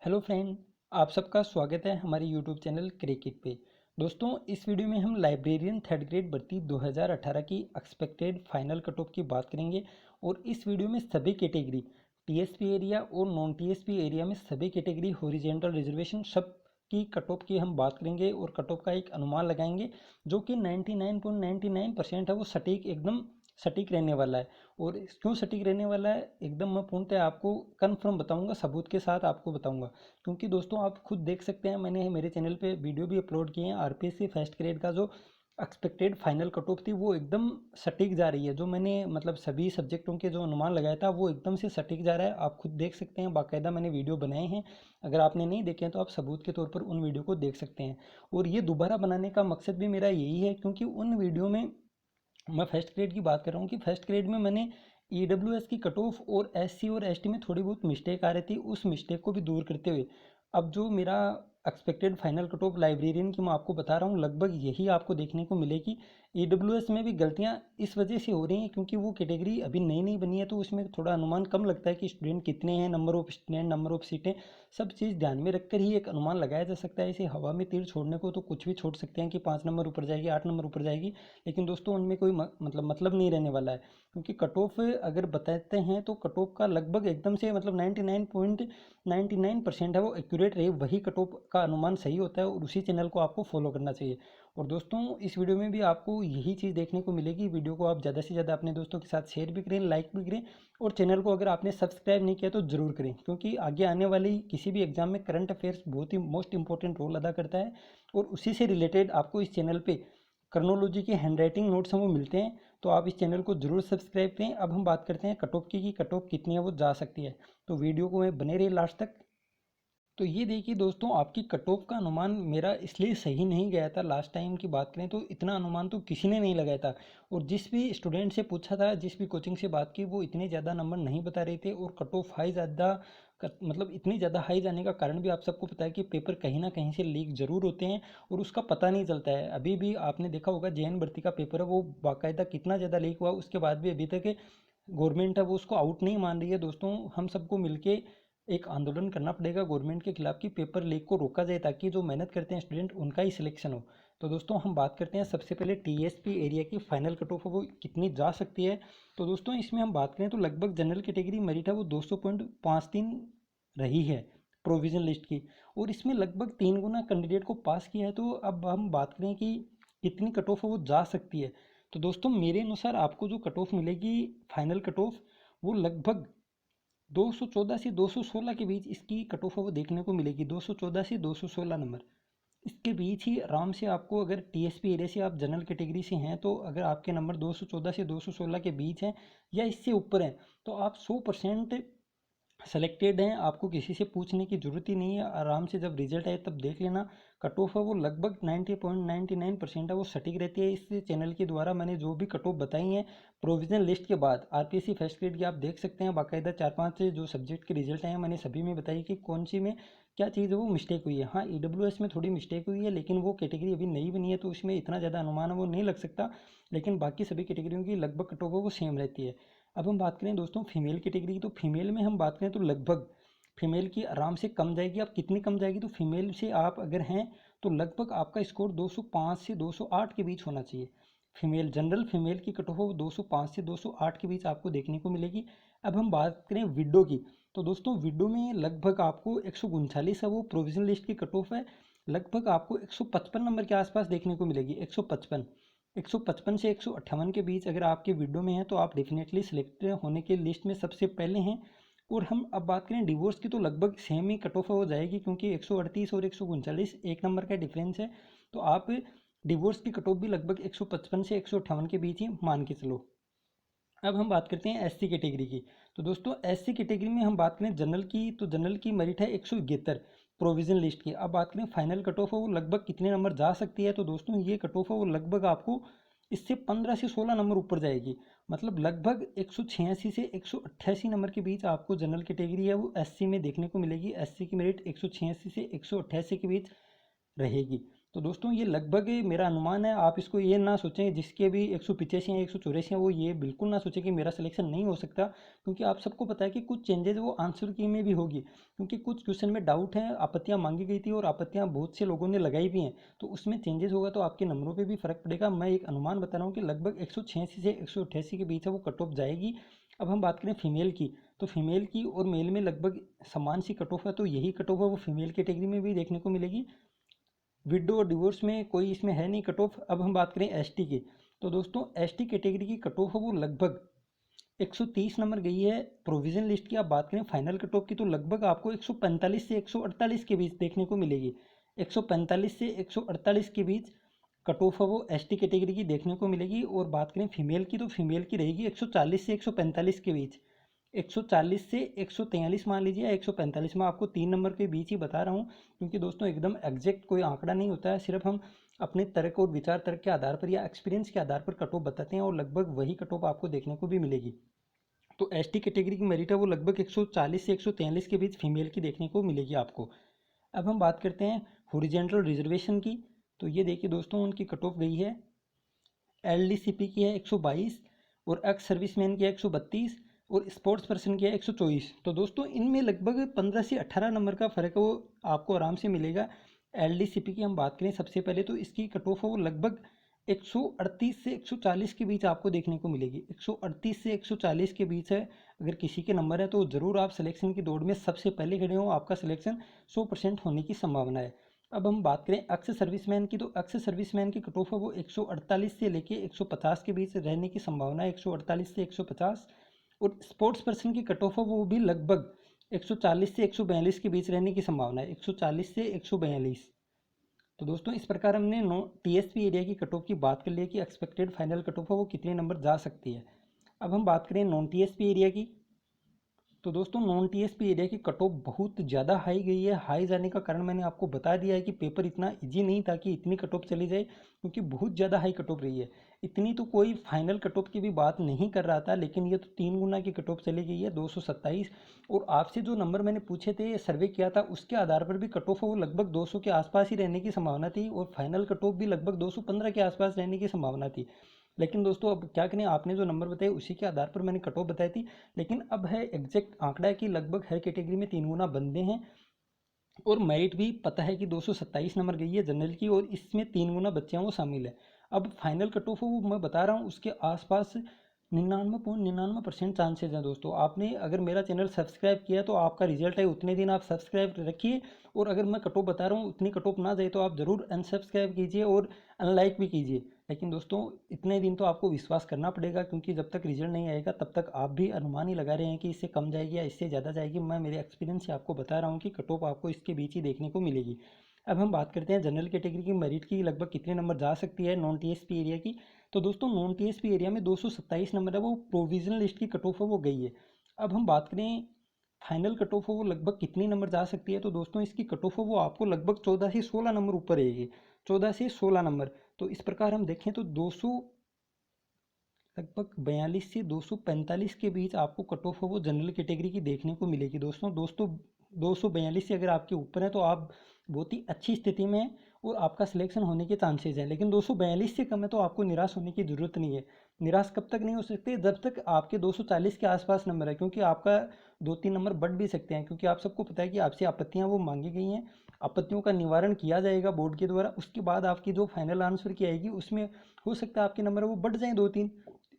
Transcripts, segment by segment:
Hello friend. आप सबका स्वागत है हमारे यूट्यूब चैनल क्रिकेट पे। दोस्तों, इस वीडियो में हम लाइब्रेरियन थर्ड ग्रेड भर्ती 2018 की एक्सपेक्टेड फाइनल कट ऑफ की बात करेंगे। और इस वीडियो में सभी कैटेगरी टीएसपी एरिया और नॉन टीएसपी एरिया में सभी कैटेगरी हॉरिजॉन्टल रिजर्वेशन सब की कट ऑफ की हम बात करेंगे और कट ऑफ का एक अनुमान लगाएंगे जो कि 99.99% है, वो सटीक एकदम सटीक रहने वाला है। और क्यों सटीक रहने वाला है एकदम मैं पूर्णतः आपको कन्फर्म बताऊंगा, सबूत के साथ आपको बताऊंगा। क्योंकि दोस्तों आप खुद देख सकते हैं, मैंने मेरे चैनल पे वीडियो भी अपलोड किए हैं। आरपीएससी फर्स्ट ग्रेड का जो एक्सपेक्टेड फाइनल कट ऑफ थी वो एकदम सटीक जा रही है। जो मैंने मतलब सभी सब्जेक्टों के जो अनुमान लगाया था वो एकदम से सटीक जा रहा है। आप खुद देख सकते हैं, बाकायदा मैंने वीडियो बनाए हैं। अगर आपने नहीं देखे हैं तो आप सबूत के तौर पर उन वीडियो को देख सकते हैं। और ये दोबारा बनाने का मकसद भी मेरा यही है, क्योंकि उन वीडियो में मैं फर्स्ट ग्रेड की बात कर रहा हूँ कि फर्स्ट ग्रेड में मैंने ईडब्ल्यूएस की कट ऑफ और एससी और एसटी में थोड़ी बहुत मिस्टेक आ रही थी, उस मिस्टेक को भी दूर करते हुए अब जो मेरा expected final cut off librarian की मैं आपको बता रहा हूँ, लगभग यही आपको देखने को मिलेगी। ईडब्ल्यूएस में भी गलतियाँ इस वजह से हो रही हैं क्योंकि वो कैटेगरी अभी नई नई बनी है, तो उसमें थोड़ा अनुमान कम लगता है कि स्टूडेंट कितने हैं, number of student, number of सीटें, सब चीज़ ध्यान में रखकर ही एक अनुमान लगाया जा सकता है। इसे हवा में तीर छोड़ने को तो कुछ भी छोड़ सकते हैं कि 5 नंबर ऊपर जाएगी, 8 नंबर ऊपर जाएगी, लेकिन दोस्तों उनमें कोई मतलब नहीं रहने वाला है। क्योंकि कट ऑफ अगर बताते हैं तो कट ऑफ का लगभग एकदम से मतलब 99.99% है वो एक्यूरेट रही, वही कट ऑफ का अनुमान सही होता है और उसी चैनल को आपको फॉलो करना चाहिए। और दोस्तों इस वीडियो में भी आपको यही चीज़ देखने को मिलेगी। वीडियो को आप ज़्यादा से ज़्यादा अपने दोस्तों के साथ शेयर भी करें, लाइक भी करें, और चैनल को अगर आपने सब्सक्राइब नहीं किया तो ज़रूर करें, क्योंकि आगे आने वाली किसी भी एग्जाम में करंट अफेयर्स बहुत ही मोस्ट इंपॉर्टेंट रोल अदा करता है। और उसी से रिलेटेड आपको इस चैनल पे कर्नोलॉजी के हैंडराइटिंग नोट्स हैं वो मिलते हैं, तो आप इस चैनल को जरूर सब्सक्राइब करें। अब हम बात करते हैं कट ऑफ की कि कट ऑफ कितनी है वो जा सकती है, तो वीडियो को मैं बने रहे लास्ट तक। तो ये देखिए दोस्तों, आपकी कट ऑफ का अनुमान मेरा इसलिए सही नहीं गया था। लास्ट टाइम की बात करें तो इतना अनुमान तो किसी ने नहीं लगाया था। और जिस भी स्टूडेंट से पूछा था, जिस भी कोचिंग से बात की, वो इतने ज़्यादा नंबर नहीं बता रहे थे। और कट ऑफ हाई ज़्यादा मतलब इतनी ज़्यादा हाई जाने का कारण भी आप सबको पता है कि पेपर कहीं ना कहीं से लीक ज़रूर होते हैं और उसका पता नहीं चलता है। अभी भी आपने देखा होगा जेएन भर्ती का पेपर है, वो बाकायदा कितना ज़्यादा लीक हुआ, उसके बाद भी अभी तक गवर्नमेंट है वो उसको आउट नहीं मान रही है। दोस्तों हम सबको मिलके एक आंदोलन करना पड़ेगा गवर्नमेंट के खिलाफ कि पेपर लीक को रोका जाए, ताकि जो मेहनत करते हैं स्टूडेंट उनका ही सिलेक्शन हो। तो दोस्तों हम बात करते हैं सबसे पहले टीएसपी एरिया की फाइनल कट ऑफ वो कितनी जा सकती है। तो दोस्तों इसमें हम बात करें तो लगभग जनरल कैटेगरी मेरिट है वो 200.53 रही है प्रोविजन लिस्ट की, और इसमें लगभग 3 गुना कैंडिडेट को पास किया है। तो अब हम बात करें कि कितनी कट ऑफ वो जा सकती है। तो दोस्तों मेरे अनुसार आपको जो कट ऑफ मिलेगी फाइनल कट ऑफ, वो लगभग 214 से 216 के बीच इसकी कट ऑफ वो देखने को मिलेगी। 214 से 216 नंबर, इसके बीच ही आराम से आपको, अगर टीएसपी एरिया से आप जनरल कैटेगरी से हैं तो अगर आपके नंबर 214 से 216 के बीच हैं या इससे ऊपर हैं तो आप 100% सेलेक्टेड हैं। आपको किसी से पूछने की ज़रूरत ही नहीं है, आराम से जब रिजल्ट आए तब देख लेना। कट ऑफ है वो लगभग 90.99% है वो सटीक रहती है। इस चैनल के द्वारा मैंने जो भी कट ऑफ बताई हैं प्रोविजनल लिस्ट के बाद, आरपीएससी फर्स्ट ग्रेड की आप देख सकते हैं, बाकायदा 4-5 जो सब्जेक्ट के रिजल्ट आए हैं मैंने सभी में बताई कि कौन सी में क्या चीज़ है वो मिस्टेक हुई है। हाँ, ईडब्ल्यूएस में थोड़ी मिस्टेक हुई है, लेकिन वो कैटेगरी अभी नई बनी है तो उसमें इतना ज़्यादा अनुमान है वो नहीं लग सकता, लेकिन बाकी सभी कैटेगरियों की लगभग कट ऑफ वो सेम रहती है। अब हम बात करें दोस्तों फीमेल कैटेगरी की, तो फीमेल में हम बात करें तो लगभग फीमेल की आराम से कम जाएगी। आप कितनी कम जाएगी, तो फीमेल से आप अगर हैं तो लगभग आपका स्कोर 205 से 208 के बीच होना चाहिए। फीमेल जनरल फीमेल की कट ऑफ 205 से 208 के बीच आपको देखने को मिलेगी। अब हम बात करें विडो की, तो दोस्तों विडो में लगभग आपको 139 है वो प्रोविजनल लिस्ट की कट ऑफ है, लगभग आपको 155 नंबर के आसपास देखने को मिलेगी। 155 से 158 के बीच अगर आपके विडो में है तो आप डेफिनेटली सिलेक्ट होने के लिस्ट में सबसे पहले हैं। और हम अब बात करें डिवोर्स की, तो लगभग सेम ही कट ऑफ हो जाएगी, क्योंकि 138 और 139 एक नंबर का डिफरेंस है। तो आप डिवोर्स की कट ऑफ भी लगभग 155 से 158 के बीच ही मान के चलो। अब हम बात करते हैं एससी कैटेगरी की, तो दोस्तों एससी कैटेगरी में हम बात करें जनरल की, तो जनरल की मेरिट है 171 प्रोविजन लिस्ट की। अब बात करें फाइनल कट ऑफ है वो लगभग कितने नंबर जा सकती है, तो दोस्तों ये कट ऑफ है वो लगभग आपको इससे 15 से 16 नंबर ऊपर जाएगी। मतलब लगभग 186 से 188 नंबर के बीच आपको जनरल कैटेगरी है वो एससी में देखने को मिलेगी। एससी की मेरिट 186 से 188 के बीच रहेगी। तो दोस्तों ये लगभग मेरा अनुमान है, आप इसको ये ना सोचें जिसके भी 185 या 184 हैं वो ये बिल्कुल ना सोचें कि मेरा सिलेक्शन नहीं हो सकता, क्योंकि आप सबको पता है कि कुछ चेंजेस वो आंसर की में भी होगी, क्योंकि कुछ क्वेश्चन में डाउट है, आपत्तियाँ मांगी गई थी और आपत्तियाँ बहुत से लोगों ने लगाई भी हैं, तो उसमें चेंजेस होगा तो आपके नंबरों पर भी फर्क पड़ेगा। मैं एक अनुमान बता रहा हूँ कि लगभग 186 से 188 के बीच है वो कट ऑफ जाएगी। अब हम बात करें फीमेल की, तो फीमेल की और मेल में लगभग समान सी कट ऑफ है, तो यही कट ऑफ है वो फीमेल कैटेगरी में भी देखने को मिलेगी। विडो और डिवोर्स में कोई इसमें है नहीं कट ऑफ। अब हम बात करें एसटी की, तो दोस्तों एसटी कैटेगरी की कट ऑफ है वो लगभग 130 नंबर गई है प्रोविजन लिस्ट की। आप बात करें फाइनल कट ऑफ की तो लगभग आपको 145 से 148 के बीच देखने को मिलेगी। 145 से 148 के बीच कट ऑफ है वो एसटी कैटेगरी की देखने को मिलेगी। और बात करें फीमेल की, तो फीमेल की रहेगी 140 से 145 के बीच। 140 से 143 मान लीजिए या 145, मैं आपको 3 नंबर के बीच ही बता रहा हूँ, क्योंकि दोस्तों एकदम एग्जैक्ट कोई आंकड़ा नहीं होता है, सिर्फ हम अपने तर्क और विचार तर्क के आधार पर या एक्सपीरियंस के आधार पर कट ऑफ बताते हैं और लगभग वही कट ऑफ आपको देखने को भी मिलेगी। तो एसटी कैटेगरी की मेरिट है वो लगभग 140 से 143 के बीच फीमेल की देखने को मिलेगी आपको। अब हम बात करते हैं हॉरिजॉन्टल रिजर्वेशन की, तो ये देखिए दोस्तों उनकी कट ऑफ गई है, एलडीसीपी की है 122 और एक्स सर्विसमैन की है 132 और स्पोर्ट्स पर्सन की है 124। तो दोस्तों इनमें लगभग 15 से 18 नंबर का फ़र्क है वो आपको आराम से मिलेगा। एलडीसीपी की हम बात करें सबसे पहले, तो इसकी कट ऑफ है वो लगभग 138 से 140 के बीच आपको देखने को मिलेगी। 138 से 140 के बीच है। अगर किसी के नंबर है तो ज़रूर आप सिलेक्शन की दौड़ में सबसे पहले खड़े हो, आपका सिलेक्शन 100% होने की संभावना है। अब हम बात करें एक्स सर्विसमैन की, तो एक्स सर्विसमैन की कट ऑफ है वो 148 से लेके 150 के बीच रहने की संभावना है, 148 से 150। और स्पोर्ट्स पर्सन की कट ऑफ है वो भी लगभग 140 से 142 के बीच रहने की संभावना है, 140 से 142। तो दोस्तों इस प्रकार हमने टीएसपी एरिया की कट ऑफ की बात कर ली कि एक्सपेक्टेड फाइनल कट ऑफ है वो कितने नंबर जा सकती है। अब हम बात करें नॉन टीएसपी एरिया की, तो दोस्तों नॉन टीएसपी एरिया की कट ऑफ बहुत ज़्यादा हाई गई है। हाई जाने का कारण मैंने आपको बता दिया है कि पेपर इतना इजी नहीं था कि इतनी कट ऑफ चली जाए, क्योंकि बहुत ज़्यादा हाई कट ऑफ रही है। इतनी तो कोई फाइनल कट ऑफ की भी बात नहीं कर रहा था, लेकिन ये तो 3 गुना की कट ऑफ चली गई है, 227। और आपसे जो नंबर मैंने पूछे थे, सर्वे किया था, उसके आधार पर भी कट ऑफ वो लगभग 200 के आसपास ही रहने की संभावना थी और फाइनल कट ऑफ भी लगभग 215 के आसपास रहने की संभावना थी। लेकिन दोस्तों अब क्या करें, आपने जो नंबर बताए उसी के आधार पर मैंने कट ऑफ बताई थी। लेकिन अब है एग्जैक्ट आंकड़ा है कि लगभग हर कैटेगरी में 3 गुना बंदे हैं और मेरिट भी पता है कि 227 नंबर गई है जनरल की और इसमें 3 गुना बच्चे हैं वो शामिल है। अब फाइनल कट ऑफ वो मैं बता रहा हूँ उसके आसपास 99.99% चांसेज हैं। दोस्तों आपने अगर मेरा चैनल सब्सक्राइब किया तो आपका रिजल्ट है, उतने दिन आप सब्सक्राइब रखिए। और अगर मैं कट ऑफ बता रहा हूँ उतनी कट ऑफ ना जाए तो आप ज़रूर अनसब्सक्राइब कीजिए और अनलाइक भी कीजिए। लेकिन दोस्तों इतने दिन तो आपको विश्वास करना पड़ेगा, क्योंकि जब तक रिजल्ट नहीं आएगा तब तक आप भी अनुमान ही लगा रहे हैं कि इससे कम जाएगी या इससे ज़्यादा जाएगी। मैं मेरे एक्सपीरियंस से आपको बता रहा हूँ कि कट ऑफ आपको इसके बीच ही देखने को मिलेगी। अब हम बात करते हैं जनरल कैटेगरी की मेरिट की लगभग कितने नंबर जा सकती है नॉन टीएसपी एरिया की। तो दोस्तों नॉन टीएसपी एरिया में 227 नंबर है वो प्रोविजनल लिस्ट की कट ऑफ है वो गई है। अब हम बात करें फाइनल कट ऑफ वो लगभग कितनी नंबर जा सकती है, तो दोस्तों इसकी कट ऑफ वो आपको लगभग 14 से 16 नंबर ऊपर रहेगी, 14 से 16 नंबर। तो इस प्रकार हम देखें तो 200 लगभग 42 से 245 के बीच आपको कट ऑफ वो जनरल कैटेगरी की देखने को मिलेगी। दोस्तों 242 से अगर आपके ऊपर है तो आप बहुत ही अच्छी स्थिति में हैं और आपका सिलेक्शन होने के चांसेस हैं। लेकिन 242 से कम है तो आपको निराश होने की ज़रूरत नहीं है। निराश कब तक नहीं हो सकते, जब तक आपके 240 के आसपास नंबर है, क्योंकि आपका 2-3 नंबर बढ़ भी सकते हैं, क्योंकि आप सबको पता है कि आपसे आपत्तियां वो मांगी गई हैं। आपत्तियों का निवारण किया जाएगा बोर्ड के द्वारा, उसके बाद आपकी जो फाइनल आंसर की आएगी उसमें हो सकता है आपके नंबर वो बढ़ जाएँ 2-3,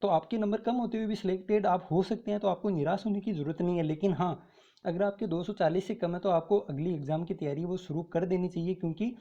तो आपके नंबर कम होते हुए भी सिलेक्टेड आप हो सकते हैं। तो आपको निराश होने की ज़रूरत नहीं है। लेकिन हाँ, अगर आपके 240 से कम है तो आपको अगली एग्ज़ाम की तैयारी वो शुरू कर देनी चाहिए, क्योंकि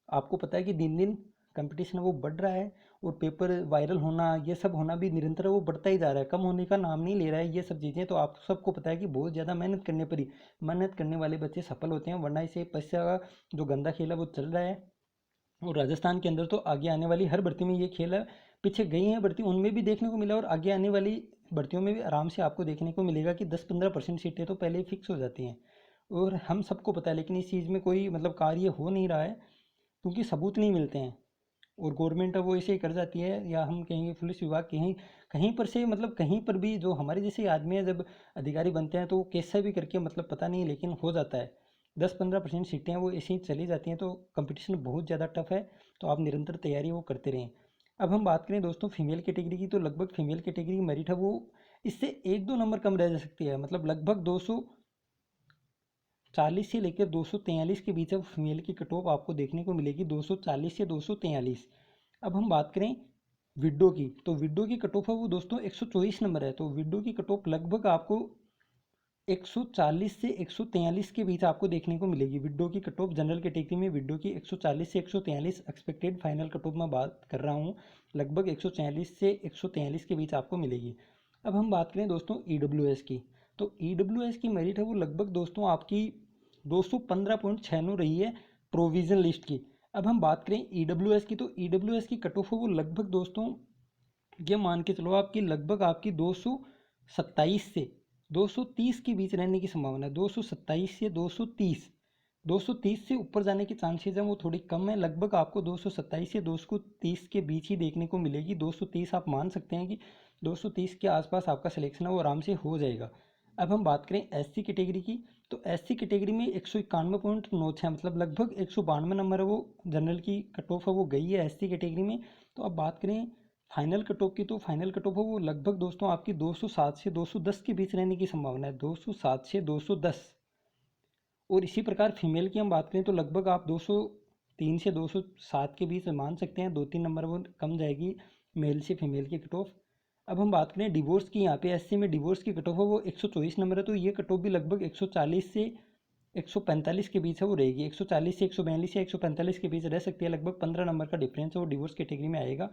आपको पता है कि दिन दिन कंपटीशन वो बढ़ रहा है और पेपर वायरल होना ये सब होना भी निरंतर वो बढ़ता ही जा रहा है, कम होने का नाम नहीं ले रहा है ये सब चीज़ें। तो आप सबको पता है कि बहुत ज़्यादा मेहनत करने पर ही मेहनत करने वाले बच्चे सफल होते हैं, वरना इसे पैसा का जो गंदा खेल है वो चल रहा है। और राजस्थान के अंदर तो आगे आने वाली हर भर्ती में ये खेल है, पीछे गई हैं भर्ती उनमें भी देखने को मिला और आगे आने वाली भर्तियों में भी आराम से आपको देखने को मिलेगा कि 10-15% सीटें तो पहले ही फिक्स हो जाती हैं। और हम सबको पता है, लेकिन इस चीज़ में कोई मतलब कार्य हो नहीं रहा है, क्योंकि सबूत नहीं मिलते हैं और गवर्नमेंट अब वो ऐसे ही कर जाती है, या हम कहीं पुलिस विभाग कहीं कहीं पर से मतलब कहीं पर भी जो हमारे जैसे आदमी है जब अधिकारी बनते हैं तो वो कैसे भी करके मतलब पता नहीं लेकिन हो जाता है। 10-15% सीटें हैं वो ऐसे ही चली जाती हैं, तो कंपटीशन बहुत ज़्यादा टफ है। तो आप निरंतर तैयारी वो करते रहें। अब हम बात करें दोस्तों फीमेल कैटेगरी की, तो लगभग फीमेल कैटेगरी की मेरिट है वो इससे 1-2 नंबर कम रह जा सकती है, मतलब लगभग 240 से लेकर 243 के बीच अब फीमेल की कट ऑफ आपको देखने को मिलेगी, 240 से 243। अब हम बात करें विडो की, तो विडो की कट ऑफ है वो दोस्तों 124 नंबर है। तो विडो की कट ऑफ लगभग आपको 140 से 143 के बीच आपको देखने को मिलेगी। विडो की कट ऑफ जनरल कैटेगरी में विडो की 140 से 143 एक्सपेक्टेड फाइनल कट ऑफ मैं बात कर रहा हूँ, लगभग 140 से 143 के बीच आपको मिलेगी। अब हम बात करें दोस्तों EWS की, तो EWS की मेरिट है वो लगभग दोस्तों आपकी 215.96 रही है प्रोविजन लिस्ट की। अब हम बात करें EWS की, तो EWS की कट ऑफ है वो लगभग दोस्तों ये मान के चलो आपकी लगभग आपकी 227 से 230 के बीच रहने की संभावना है। 227 से 230, 230 से ऊपर जाने की चांसेस हैं वो थोड़ी कम है। लगभग आपको 227 से 230 के बीच ही देखने को मिलेगी। 230 आप मान सकते हैं कि 230 के आसपास आपका सिलेक्शन है वो आराम से हो जाएगा। अब हम बात करें SC कैटेगरी की, तो SC कैटेगरी में 191.96 मतलब लगभग 192 नंबर है वो जनरल की कट ऑफ है वो गई है SC कैटेगरी में। तो अब बात करें फाइनल कट ऑफ की, तो फाइनल कट ऑफ है वो लगभग दोस्तों आपकी 207 से 210 के बीच रहने की संभावना है, 207 से 210। और इसी प्रकार फीमेल की हम बात करें तो लगभग आप 203 से 207 के बीच मान सकते हैं, 2-3 नंबर वो कम जाएगी मेल से फीमेल की कट ऑफ। अब हम बात करें डिवोर्स की, यहाँ पे SC में डिवोर्स की कट ऑफ है वो 124 नंबर है, तो ये कट ऑफ भी लगभग 140 से 145 के बीच है वो रहेगी। 140 से 142 या 145 के बीच रह सकती है, लगभग 15 नंबर का डिफरेंस है वो डिवोर्स कैटेगरी में आएगा।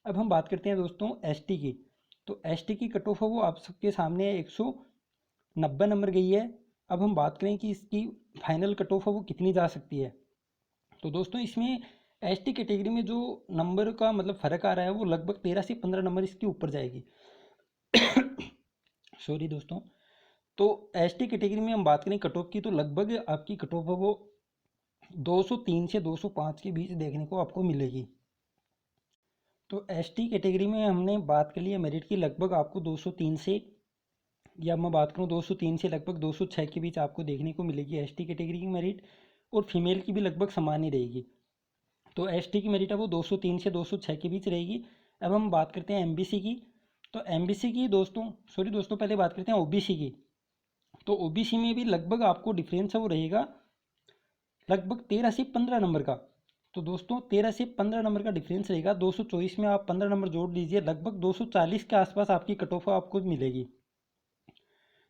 अब हम बात करते हैं दोस्तों ST की, तो ST की कट ऑफ है वो आप सबके सामने 190 नंबर गई है। अब हम बात करें कि इसकी फाइनल कट ऑफ है वो कितनी जा सकती है, तो दोस्तों इसमें ST कैटेगरी में जो नंबर का मतलब फ़र्क आ रहा है वो लगभग 13 से 15 नंबर इसके ऊपर जाएगी। सॉरी दोस्तों। तो ST कैटेगरी में हम बात करें कट ऑफ की, तो लगभग आपकी कट ऑफ है वो 203 से 205 के बीच देखने को आपको मिलेगी। तो ST कैटेगरी में हमने बात कर ली है मेरिट की, लगभग आपको 203 से, या मैं बात करूँ 203 से लगभग 206 के बीच आपको देखने को मिलेगी ST कैटेगरी की मेरिट। और फीमेल की भी लगभग समान ही रहेगी। तो ST की मेरिट है वो 203 से 206 के बीच रहेगी। अब हम बात करते हैं MBC की, तो MBC की दोस्तों सॉरी दोस्तों पहले बात करते हैं OBC की। तो OBC में भी लगभग आपको डिफरेंस है वो रहेगा लगभग 13 से 15 नंबर का। तो दोस्तों 13 से 15 नंबर का डिफरेंस रहेगा। 224 में आप 15 नंबर जोड़ लीजिए, लगभग 240 के आसपास आपकी कट ऑफ आपको मिलेगी।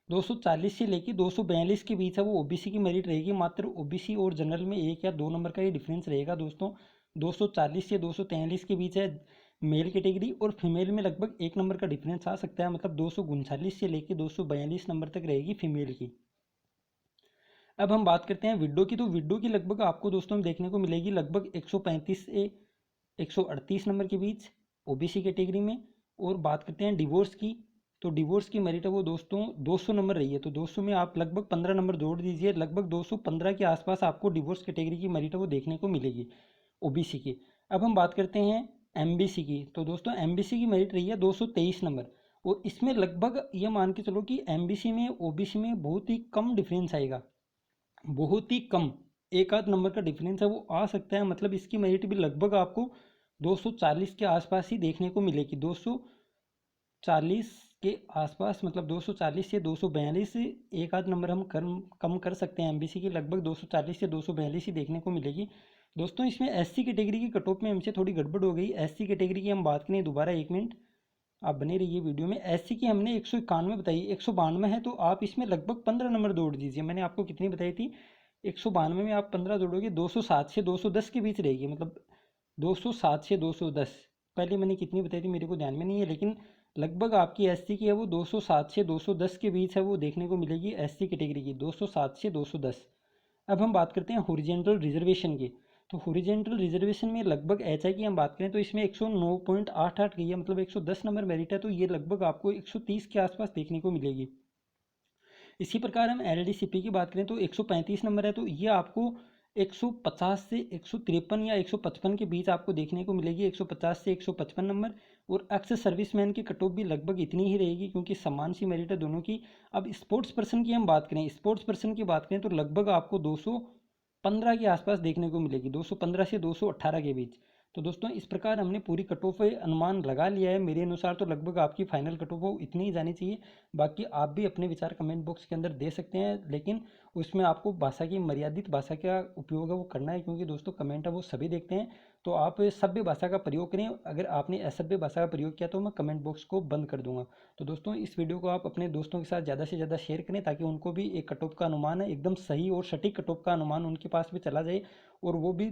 240 से लेकर 242 के बीच है वो OBC की मेरिट रहेगी। मात्र OBC और जनरल में 1 या 2 नंबर का ही डिफरेंस रहेगा दोस्तों। 240 से 243 के बीच है मेल कैटेगरी, और फीमेल में लगभग 1 नंबर का डिफरेंस आ सकता है, मतलब 239 से लेकर 242 नंबर तक रहेगी फीमेल की। अब हम बात करते हैं विडो की, तो विडो की लगभग आपको दोस्तों देखने को मिलेगी लगभग 135 से 138 नंबर के बीच OBC कैटेगरी में। और बात करते हैं डिवोर्स की, तो डिवोर्स की मेरिट है वो दोस्तों 200 नंबर रही है। तो 200 में आप लगभग 15 नंबर जोड़ दीजिए, लगभग 215 के आसपास आपको डिवोर्स कैटेगरी की मेरिट है वो देखने को मिलेगी OBC की। अब हम बात करते हैं MBC की, तो दोस्तों MBC की मेरिट रही है 223 नंबर। और इसमें लगभग ये मान के चलो कि MBC में OBC में बहुत ही कम डिफरेंस आएगा, बहुत ही कम, एक आध नंबर का डिफरेंस है वो आ सकता है। मतलब इसकी मेरिट भी लगभग आपको 240 के आसपास ही देखने को मिलेगी। 240 के आसपास, मतलब 240 से 242, एक आध नंबर हम कम कर सकते हैं। MBC की लगभग 240 से 242 ही देखने को मिलेगी दोस्तों। इसमें SC कैटेगरी की कट ऑफ में हमसे थोड़ी गड़बड़ हो गई। SC कैटेगरी की हम बात करें दोबारा, 1 मिनट आप बने रहिए वीडियो में। SC की हमने 191 बताई, 192 है, तो आप इसमें लगभग 15 नंबर जोड़ दीजिए। मैंने आपको कितनी बताई थी, 192 में आप 15 जोड़ोगे 207 से 210 के बीच रहेगी, मतलब 207 से 210। पहले मैंने कितनी बताई थी मेरे को ध्यान में नहीं है, लेकिन लगभग आपकी SC की है वो 207 से 210 के बीच है वो देखने को मिलेगी SC कैटेगरी की, 207 से 210। अब हम बात करते हैं हॉरिजॉन्टल रिजर्वेशन की, तो हॉरिजॉन्टल रिजर्वेशन में लगभग HI की हम बात करें तो इसमें 109.88 गई है, मतलब 110 नंबर मेरिट है, तो ये लगभग आपको 130 के आसपास देखने को मिलेगी। इसी प्रकार हम LDCP की बात करें तो 135 नंबर है, तो ये आपको 150 से 153 या 155 के बीच आपको देखने को मिलेगी, 150 से 155 नंबर। और एक्स सर्विसमैन की कट ऑफ भी लगभग इतनी ही रहेगी, क्योंकि समान सी मेरिट है दोनों की। अब स्पोर्ट्स पर्सन की हम बात करें, स्पोर्ट्स पर्सन की बात करें तो लगभग आपको 215 के आसपास देखने को मिलेगी, 215 से 218 के बीच। तो दोस्तों इस प्रकार हमने पूरी कट ऑफ अनुमान लगा लिया है। मेरे अनुसार तो लगभग आपकी फाइनल कट ऑफ इतनी ही जानी चाहिए। बाकी आप भी अपने विचार कमेंट बॉक्स के अंदर दे सकते हैं, लेकिन उसमें आपको भाषा की, मर्यादित भाषा का उपयोग है वो करना है, क्योंकि दोस्तों कमेंट है वो सभी देखते हैं। तो आप सभ्य भाषा का प्रयोग करें, अगर आपने असभ्य भाषा का प्रयोग किया तो मैं कमेंट बॉक्स को बंद कर दूंगा। तो दोस्तों इस वीडियो को आप अपने दोस्तों के साथ ज़्यादा से ज़्यादा शेयर करें, ताकि उनको भी एक कट ऑफ का अनुमान है, एकदम सही और सटीक कट ऑफ का अनुमान उनके पास भी चला जाए, और वो भी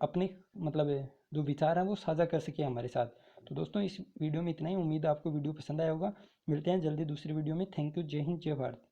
अपने मतलब जो विचार हैं वो साझा कर सके हमारे साथ। तो दोस्तों इस वीडियो में इतना ही। उम्मीद है आपको वीडियो पसंद आया होगा। मिलते हैं जल्दी दूसरी वीडियो में। Thank you. जय हिंद, जय भारत।